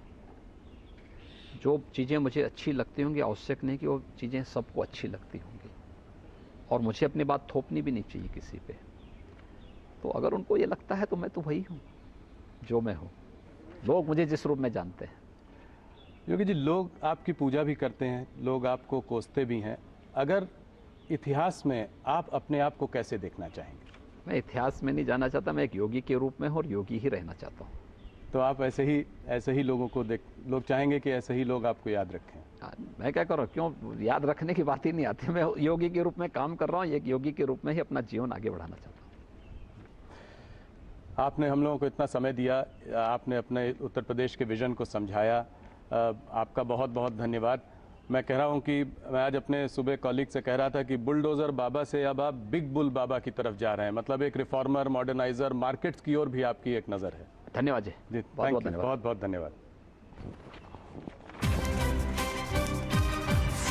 जो चीज़ें मुझे अच्छी लगती होंगी, आवश्यक नहीं कि वो चीज़ें सबको अच्छी लगती होंगी, और मुझे अपनी बात थोपनी भी नहीं चाहिए किसी पे। तो अगर उनको ये लगता है तो मैं तो वही हूँ जो मैं हूँ, लोग मुझे जिस रूप में जानते हैं। योगी जी, लोग आपकी पूजा भी करते हैं, लोग आपको कोसते भी हैं। अगर इतिहास में आप अपने आप को कैसे देखना चाहेंगे? मैं इतिहास में नहीं जाना चाहता, मैं एक योगी के रूप में और योगी ही रहना चाहता हूँ। तो आप ऐसे ही लोगों को लोग चाहेंगे कि ऐसे ही लोग आपको याद रखें? मैं क्या कर रहा हूँ, क्यों याद रखने की बात ही नहीं आती। मैं योगी के रूप में काम कर रहा हूँ, एक योगी के रूप में ही अपना जीवन आगे बढ़ाना चाहता हूँ। आपने हम लोगों को इतना समय दिया, आपने अपने उत्तर प्रदेश के विजन को समझाया, आपका बहुत बहुत धन्यवाद। मैं कह रहा हूं कि मैं आज अपने सुबह कॉलीग से कह रहा था कि बुलडोज़र बाबा से अब आप बिग बुल बाबा की तरफ जा रहे हैं, मतलब एक रिफॉर्मर, मॉडर्नाइजर, मार्केट्स की ओर भी आपकी एक नज़र है। धन्यवाद जी, जी, थैंक यू, बहुत बहुत धन्यवाद।